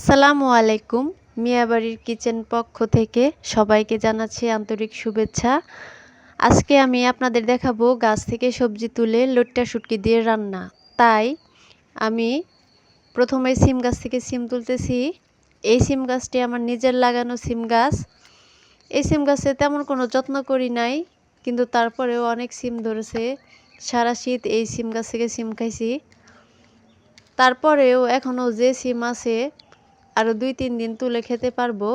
আসসালামু আলাইকুম। মিয়াবাড়ির কিচেন পক্ষ থেকে সবাইকে জানাচ্ছি আন্তরিক শুভেচ্ছা। আজকে আমি আপনাদের দেখাবো গাছ থেকে সবজি তুলে লইট্টা শুটকি দিয়ে রান্না। তাই আমি প্রথমে সিম গাছ থেকে সিম তুলতেছি। এই সিম গাছটি আমার নিজের লাগানো সিম গাছ। এই সিম গাছে তেমন কোনো যত্ন করি নাই, কিন্তু তারপরেও অনেক সিম ধরেছে। সারা শীত এই সিম গাছ থেকে সিম খাইছি। তারপরেও এখনও যে সিম আছে আরও 2-3 দিন তুলে খেতে পারবো।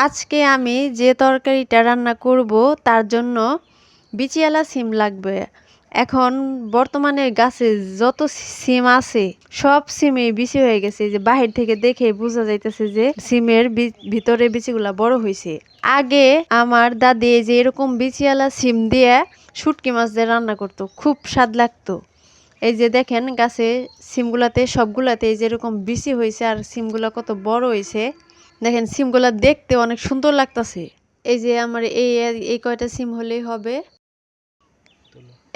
আজকে আমি যে তরকারিটা রান্না করব তার জন্য বিচিওয়ালা সিম লাগবে। এখন বর্তমানে গাছে যত সিম আছে সব সিমে বিচি হয়ে গেছে, যে বাহির থেকে দেখে বোঝা যাইতেছে যে সিমের ভিতরে বিচিগুলা বড় হয়েছে। আগে আমার দাদি যে এরকম বিচিওয়ালা সিম দিয়ে শুটকি মাছ দিয়ে রান্না করতো, খুব স্বাদ লাগতো। এই যে দেখেন গাছে সিমগুলাতে সবগুলাতে এই যেরকম বিচি হয়েছে আর সিমগুলা কত বড় হয়েছে। দেখেন সিমগুলা দেখতে অনেক সুন্দর লাগতেছে। এই যে আমার এই কয়টা সিম হলেই হবে।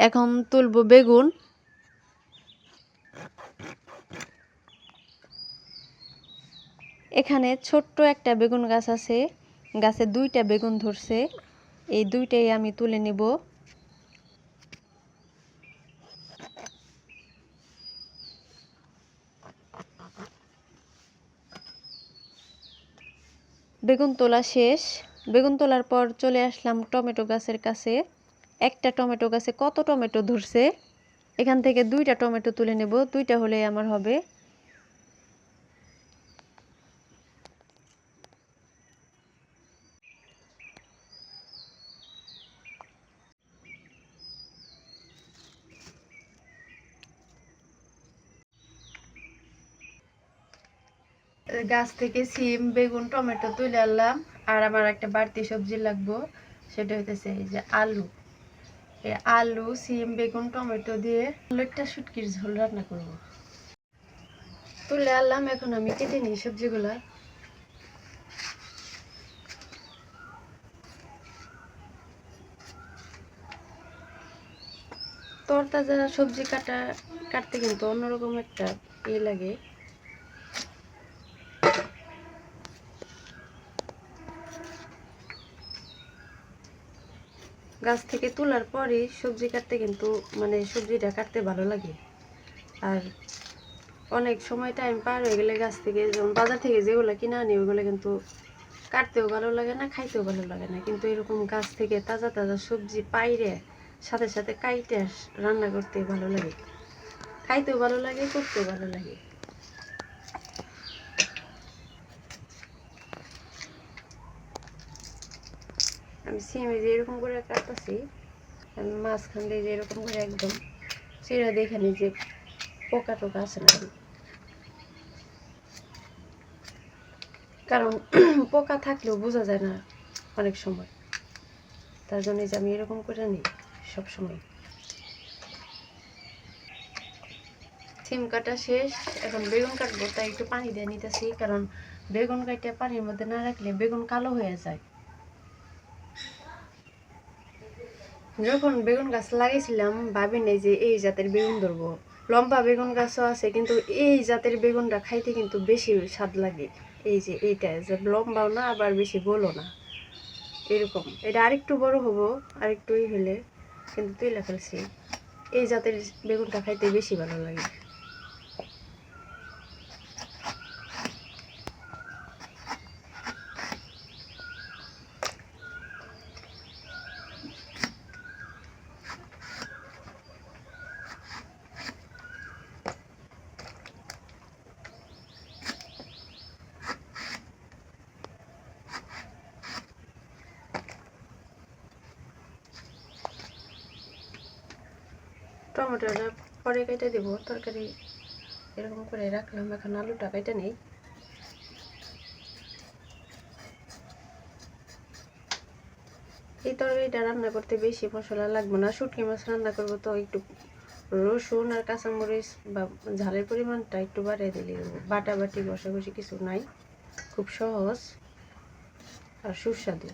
এখন তুলবো বেগুন। এখানে ছোট্ট একটা বেগুন গাছ আছে, গাছে 2টা বেগুন ধরছে। এই 2টাই আমি তুলে নিব। বেগুন তোলা শেষ। বেগুন তোলার পর চলে আসলাম টমেটো গাছের কাছে। একটা টমেটো গাছে কত টমেটো ধরছে, এখান থেকে 2টা টমেটো তুলে নেব। 2টা হলেই আমার হবে। গাছ থেকে সিম বেগুন টমেটো তুলে আনলাম। আর আমার একটা বাড়তি সবজি লাগবো, সেটা হইতেছে এই যে আলু। এই আলু সিম বেগুন টমেটো দিয়ে লইট্টা শুটকির ঝোল রান্না করব। তুলে আনলাম, এখন আমি কেটে নিই সবজিগুলা। তরতাজা সবজি কাটতে কিন্তু অন্যরকম একটা লাগে। গাছ থেকে তোলার পরে সবজি কাটতে কিন্তু সবজিটা কাটতে ভালো লাগে। আর অনেক সময় টাইম পার হয়ে গেলে গাছ থেকে, যেমন বাজার থেকে যেগুলো কিনে আনি ওইগুলো কিন্তু কাটতেও ভালো লাগে না, খাইতেও ভালো লাগে না। কিন্তু এরকম গাছ থেকে তাজা তাজা সবজি পাইরে সাথে সাথে কাইটে রান্না করতে ভালো লাগে, খাইতেও ভালো লাগে, করতেও ভালো লাগে। আমি সিমে যে এরকম করে কাটতেছি, আমি মাঝখান দিয়ে যে এরকম করে একদম চিরা দেখে নিই যে পোকা টোকা আছে না। কারণ পোকা থাকলেও বোঝা যায় না অনেক সময়, তার জন্য যে আমি এরকম করে নিই সবসময়। সিম কাটা শেষ, এখন বেগুন কাটবো। তাই একটু পানি দিয়ে নিতেছি, কারণ বেগুন কাটে পানির মধ্যে না রাখলে বেগুন কালো হয়ে যায়। যখন বেগুন গাছ লাগাইছিলাম ভাবি নাই যে এই জাতের বেগুন ধরবো। লম্বা বেগুন গাছও আছে, কিন্তু এই জাতের বেগুনটা খাইতে কিন্তু বেশি স্বাদ লাগে। এই যে এইটা যে লম্বাও না আবার বেশি গোলও না, এরকম। এটা আরেকটু বড় হবো, আরেকটু হলে, কিন্তু তুইলা ফেলছি। এই জাতের বেগুনটা খাইতে বেশি ভালো লাগে। টমেটোটা পরে কেটে দেব, তরকারি এরকম করে রাখলাম। এখন আলুটা কেটে নেই। এই তরকারিটা রান্না করতে বেশি মশলা লাগবে না। শুটকি মাছ রান্না করবো তো একটু রসুন আর কাঁচামরিচ বা ঝালের পরিমাণটা একটু বাড়িয়ে দিলে বাটাবাটি বসাবসি কিছু নাই, খুব সহজ আর সুস্বাদু।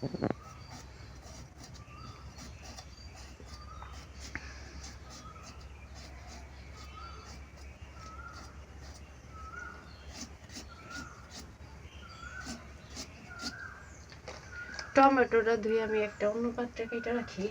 টমেটোটা ধুয়ে আমি একটা অন্য পাত্রে কেটে রাখি।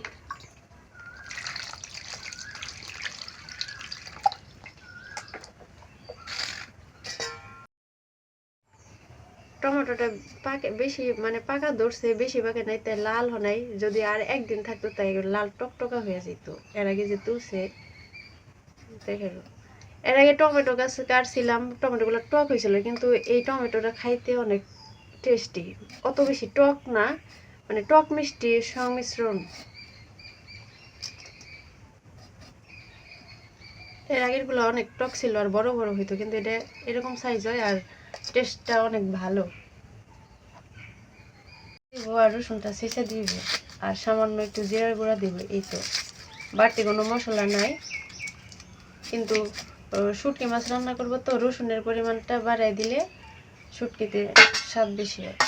টমেটোটা পাকে বেশি মানে পাকা ধরছে, বেশি পাকে নাই, তাই লাল নাই। যদি আর একদিন থাকতো তাই লাল টকটকা হয়ে যেত। এর আগে যে তুলছে দেখে, এর আগে টমেটো গাছ কাটছিলাম, টমেটোগুলো টক হয়েছিল, কিন্তু এই টমেটোটা খাইতে অনেক টেস্টি। অত বেশি টক না, মানে টক মিষ্টি সংমিশ্রণ। এর আগের গুলো অনেক টক ছিল আর বড় বড় হইতো, কিন্তু এটা এরকম সাইজ হয় আর টেস্টটা অনেক ভালো। আর রসুনটা ছেঁচে দিব আর সামান্য একটু জিরার গুঁড়া দিব। এই তো, বাড়তি কোনো মশলা নাই। কিন্তু শুটকি মাছ রান্না করবো তো রসুনের পরিমাণটা বাড়াই দিলে শুটকিতে স্বাদ বেশি হয়।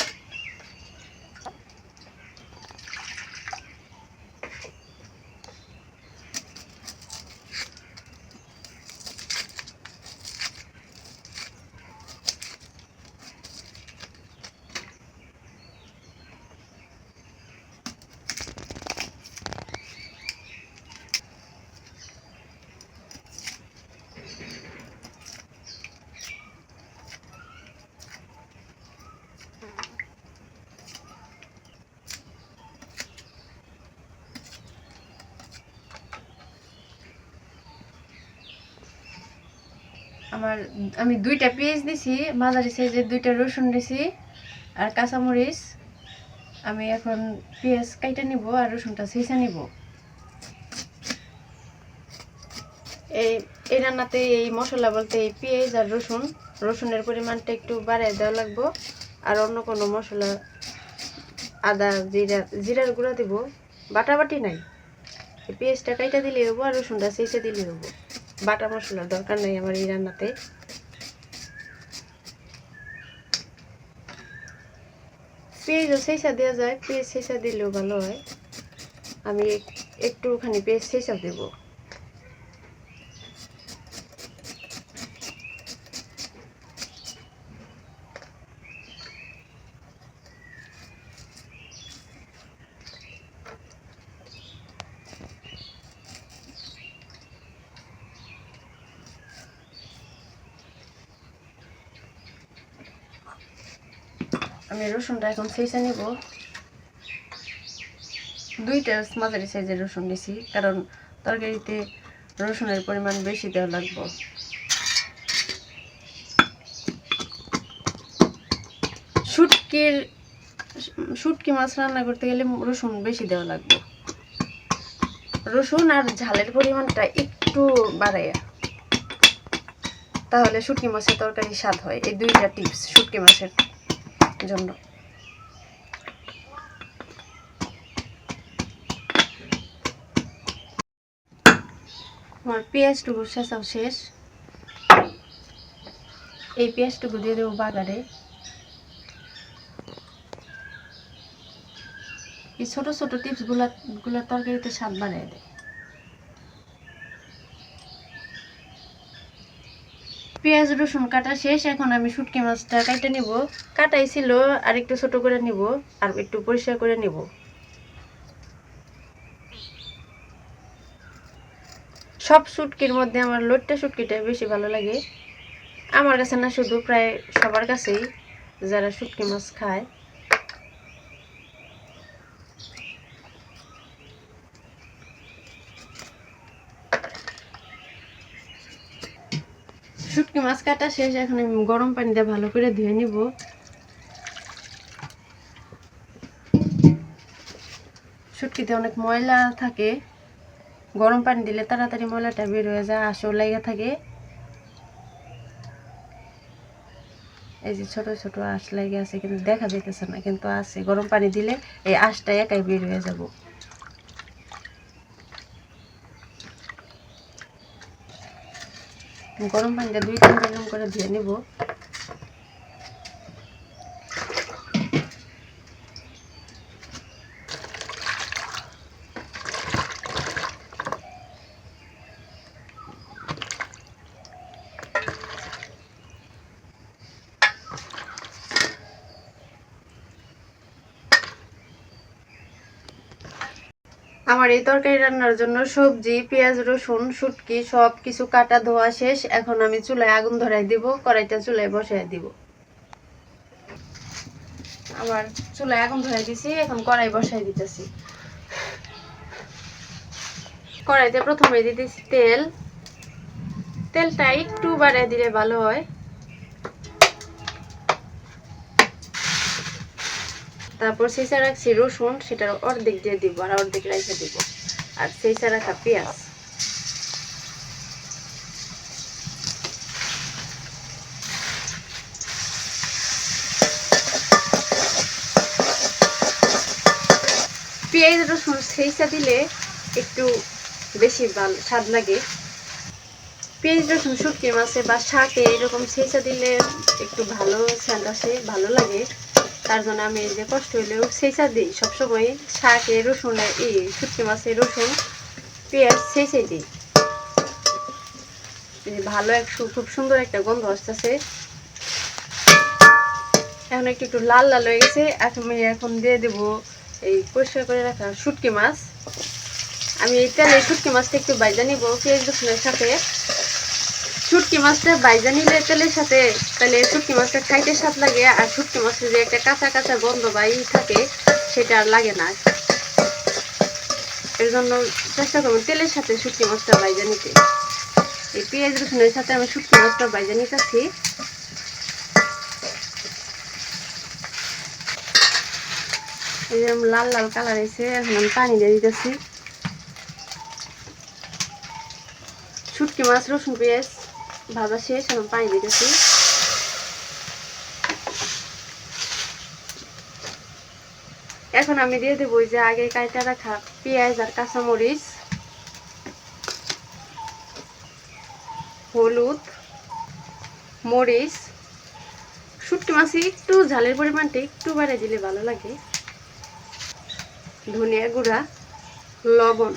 আমি 2টা পেঁয়াজ দিছি, মাঝারি সাইজের 2টা রসুন দিছি আর কাঁচামরিচ। আমি এখন পেঁয়াজ কাইটা নিব আর রসুনটা ছেঁচে নিব। এই রান্নাতে এই মশলা বলতে এই পেঁয়াজ আর রসুনের পরিমাণটা একটু বাড়ায় দেওয়া লাগবো। আর অন্য কোনো মশলা, আদা জিরার গুঁড়া দিব, বাটাবাটি নাই। পেঁয়াজটা কাইটা দিলে হবো আর রসুনটা ছেঁচে দিলে হবো। বাটা মশলার দরকার নাই আমার এই রান্নাতে। পেঁয়াজও ছেঁচা দেওয়া যায়, পেঁয়াজ ছেঁচা দিলেও ভালো হয়। আমি একটুখানি পেঁয়াজ ছেঁচা দেবো। আমি রসুনটা এখন ছেঁচে নিব। 2টা মাঝারি সাইজের রসুন নিছি, কারণ তরকারিতে রসুনের পরিমাণ বেশি দেওয়া লাগবে। শুটকি মাছ রান্না করতে গেলে রসুন বেশি দেওয়া লাগবে। রসুন আর ঝালের পরিমাণটা একটু বাড়াইয়া, তাহলে শুটকি মাছের তরকারি স্বাদ হয়। এই 2টা টিপস শুটকি মাছের জন্য। আমার পেঁয়াজটুকু ছেঁচাও শেষ। এই পেঁয়াজটুকু দিয়ে দেবো বাগারে। এই ছোট ছোট টিপস গুলা তরকারিতে স্বাদ বাড়ায় দেয়। পেঁয়াজ রসুন কাটা শেষ। এখন আমি শুটকি মাছটা কাটে নিব। কাটাই ছিল, আর একটু ছোট করে নিব আর একটু পরিষ্কার করে নিব। সব শুটকির মধ্যে আমার লোট্টা শুটকিটা বেশি ভালো লাগে। আমার কাছে না, শুধু প্রায় সবার কাছেই, যারা শুটকি মাছ খায়। শুটকি মাছ কাটা শেষ। এখন আমি গরম পানি দিয়ে ভালো করে ধুয়ে নিব। শুটকিতে অনেক ময়লা থাকে, গরম পানি দিলে তাড়াতাড়ি ময়লাটা বের হয়ে যায়, আঁশও লেগে থাকে। এই যে ছোট ছোট আঁশ লেগে আছে, কিন্তু দেখা যাইতেছে না, কিন্তু আছে। গরম পানি দিলে এই আঁশটা একাই বের হয়ে যাব। গরম পানি দিয়ে 2-3 বার করে ধুয়ে নিব। আমার এই তরকারি রান্নার জন্য সবজি, পেঁয়াজ, রসুন, শুটকি সব কিছু কাটা ধোয়া শেষ। এখন আমি চুলায় আগুন ধরাই দিব, কড়াইটা চুলায় বসাই দিব। আবার চুলায় আগুন ধরাই দিছি, এখন কড়াই বসাই দিতেছি। কড়াইতে প্রথমে দিতেছি তেল। তেলটা একটু বাড়িয়ে দিলে ভালো হয়। তারপর ছেঁচা রাখছি রসুন, সেটার অর্ধেক দিয়ে দিব আর অর্ধেক রেখে দিব। আর ছেঁচা রাখা পেঁয়াজ। পেঁয়াজ রসুন ছেঁচা দিলে একটু বেশি ভালো স্বাদ লাগে। পেঁয়াজ রসুন শুটকি মাছে বা শাকে এরকম ছেঁচা দিলে একটু ভালো স্বাদ আসে, ভালো লাগে। তার জন্য আমি এই যে কষ্ট হইলেও ছেঁচা দিই সবসময়। শাকে রসুনে শুটকি মাছে রসুন পেঁয়াজ ছেঁচে দিই। ভালো খুব সুন্দর একটা গন্ধ আসতেছে। এখন একটু একটু লাল লাল হয়ে গেছে। আমি এখন দিয়ে দেবো এই পরিষ্কার করে রাখা শুটকি মাছ। আমি এই তেলে শুটকি মাছটা একটু ভাজা নিব পেঁয়াজ রসুনের সাথে। শুটকি মাছটা ভাজা নিলে তেলের সাথে, তাহলে শুটকি মাছটা খাইতে স্বাদ লাগে। আর শুটকি মাছের যে একটা কাঁচা কাঁচা গন্ধ বা থাকে, সেটা আর লাগে না। এর জন্য চেষ্টা করবো তেলের সাথে শুটকি মাছটা ভাজা নিতে। এই পেঁয়াজ রসুনের সাথে আমি শুটকি মাছটা ভাজা নিতেছি। এরকম লাল লাল কালার এসে এখন আমি পানি দিয়ে দিতেছি। শুটকি মাছ রসুন পেঁয়াজ ভাজা শেষ, এখন পানি দিতেছি। এখন আমি দিয়ে দেবো যে আগে কাটা রাখা পেঁয়াজ আর কাঁচামরিচ, হলুদ, মরিচ। শুটকি মাছে একটু ঝালের পরিমাণটা একটু বাড়িয়ে দিলে ভালো লাগে। ধনিয়া গুঁড়া, লবণ।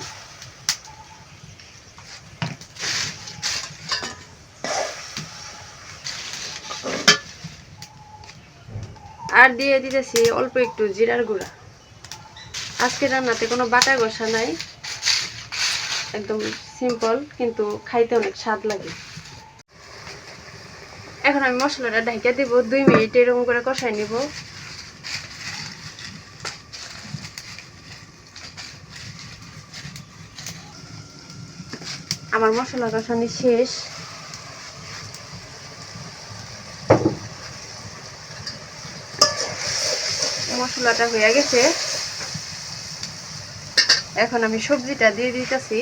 আর দিয়ে দিতেছি অল্প একটু জিরার গুঁড়া। আজকে রান্নাতে কোনো বাটা ঘষা নাই, একদম সিম্পল, কিন্তু খাইতে অনেক স্বাদ লাগে। এখন আমি মশলাটা ঢাকা দিব, 2 মিনিট এরকম করে কষাই নিব। আমার মশলা কষানি শেষ। মশলাটা হয়ে গেছে। এখন আমি সবজিটা দিয়ে দিতেছি।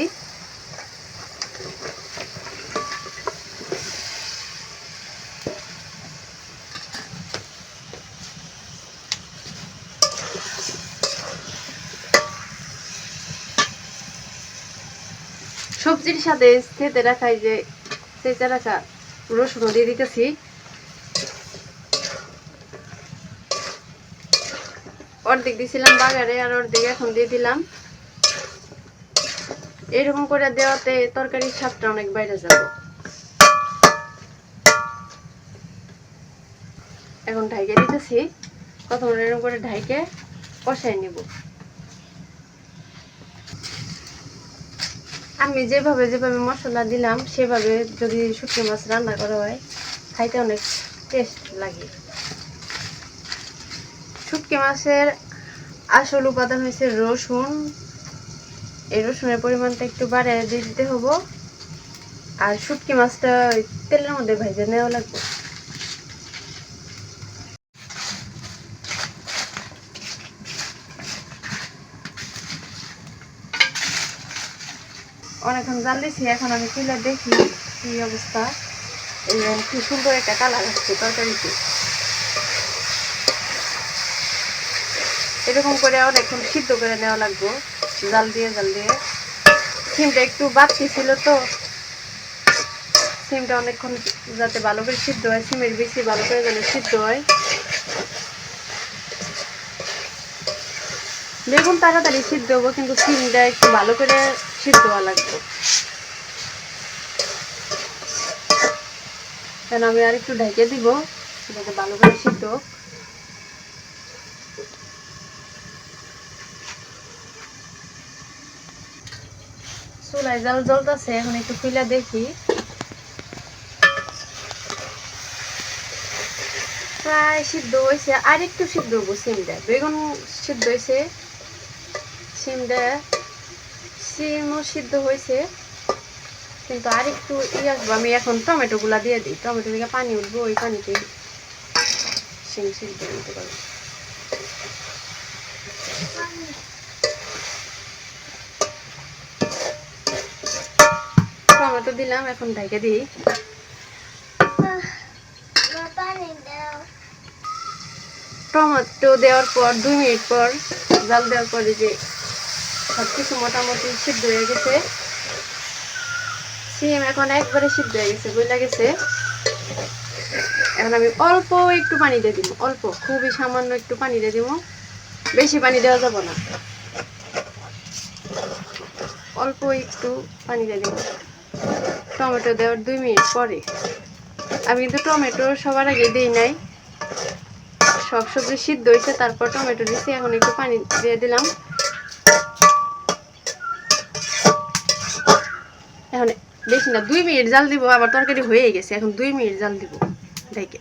সবজির সাথে থেতে রাখাই যে চেঁচা রাখা রসুনও দিয়ে দিতেছি। অর্ধেক দিয়েছিলাম বাগারে, আর অর্ধেক এখন দিয়ে দিলাম। এরকম করে দেওয়াতে তরকারির স্বাদটা অনেক বাইরে যাবে। এখন ঢাইকে দিতেছি। প্রথমে এরকম করে ঢাইকে কষাই নিব। আমি যেভাবে যেভাবে মশলা দিলাম সেভাবে যদি শুটকি মাছ রান্না করা হয়, খাইতে অনেক টেস্ট লাগে। শুটকি মাছের আসল উপাদান হচ্ছে রসুন। এই রসুনের পরিমাণটা একটু বাড়িয়ে দিয়ে দিতে হবো। আর শুটকি মাছটা তেলের মধ্যে ভেজে নেওয়া লাগবে। অনেকক্ষণ জাল দিছি, এখন আমি তুলে দেখি কি অবস্থা। এই কি সুন্দর একটা কালার আসছে তরকারিতে। এরকম করে অনেকক্ষণ সিদ্ধ করে নেওয়া লাগবে, জাল দিয়ে জাল দিয়ে। সিমটা একটু বাড়তি ছিল তো, সিমটা অনেকক্ষণ যাতে ভালো করে সিদ্ধ হয়, সিমের বেশি ভালো করে যেন সিদ্ধ হয়। বেগুন তাড়াতাড়ি সিদ্ধ হবো, কিন্তু সিমটা একটু ভালো করে সিদ্ধ হওয়া লাগবে। কেন আমি আর একটু ঢেকে দিব, যাতে ভালো করে সিদ্ধ। চুলায় জাল জ্বলতেছে, এখন একটু খুলে দেখি। প্রায় সিদ্ধ হয়েছে, আর একটু সিদ্ধ হবো সিমটা। বেগুন সিদ্ধ হয়েছে, সিমও সিদ্ধ হয়েছে, কিন্তু আর একটু আসবো। আমি এখন টমেটো গুলা দিয়ে দিই, টমেটো থেকে পানি উঠবো, ওই পানিতে সিম সিদ্ধ দিতে পারবো। টমেটো দিলাম, এখন ঢেকে দিই। টমেটো দেওয়ার পর 2 মিনিট পর জাল দেওয়ার পরে যে সবকিছু মোটামুটি সিদ্ধ হয়ে গেছে, সিম এখন একবারে সিদ্ধ হয়ে গেছে, গলে গেছে। এখন আমি অল্প একটু পানি দিয়ে দিব, অল্প, খুবই সামান্য একটু পানি দিয়ে দিব, বেশি পানি দেওয়া যাবে না, অল্প একটু পানি দিয়ে দিব। টমেটো দেওয়ার 2 মিনিট পরে, আমি কিন্তু টমেটো সবার আগে দিই নাই, সব সবজি সিদ্ধ হয়েছে তারপর টমেটো দিচ্ছি। এখন একটু পানি দিয়ে দিলাম। এখন বেশি না, 2 মিনিট জাল দিব, আবার তরকারি হয়ে গেছে, এখন 2 মিনিট জাল দিব ঢেকে।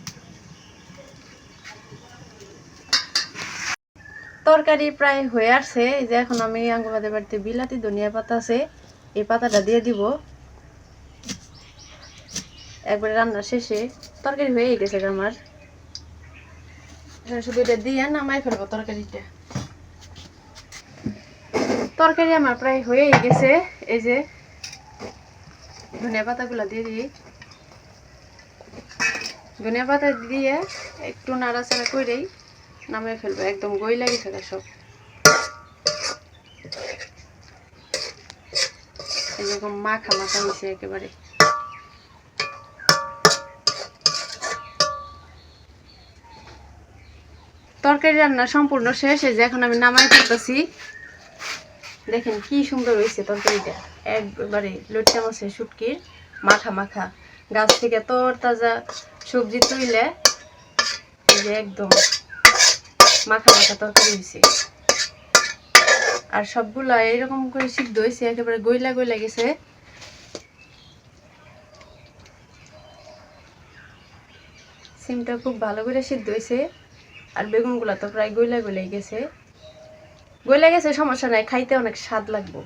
তরকারি প্রায় হয়ে আসছে। এই যে এখন আমি আমাদের বাড়িতে বিলাতি ধনিয়া পাতা আছে, এই পাতাটা দিয়ে দিব একবারে রান্না শেষে। তরকারি হয়ে গেছে আমার, শুধু এটা দিয়ে নামাই ফেলবো তরকারিটা। তরকারি আমার প্রায় হয়ে গেছে। এই যে ধনিয়া পাতাগুলো দিয়ে দিই, ধনিয়া পাতা দিয়ে একটু নাড়াচাড়া করেই নামিয়ে ফেলবো, একদম গইলা গেছে সব। এরকম মাখা মাখা হয়েছে একেবারে। তরকারি রান্না সম্পূর্ণ শেষ। এই যে এখন আমি নামাই ফেলতেছি, দেখেন কি সুন্দর হয়েছে তরকারিটা, একবারে লইট্টা মাছের শুটকির মাখা মাখা, গাছ থেকে তরতাজা সবজি তুইলে যে একদম মাখা মাখা তরকারি হয়েছে। আর সবগুলা এরকম করে সিদ্ধ হয়েছে, একেবারে গইলা গইলা গেছে। সিমটা খুব ভালো করে সিদ্ধ হয়েছে, আর বেগুনগুলা তো প্রায় গইলা গইলাই গেছে। গইলা গেছে সমস্যা নাই, খাইতে অনেক স্বাদ লাগবে।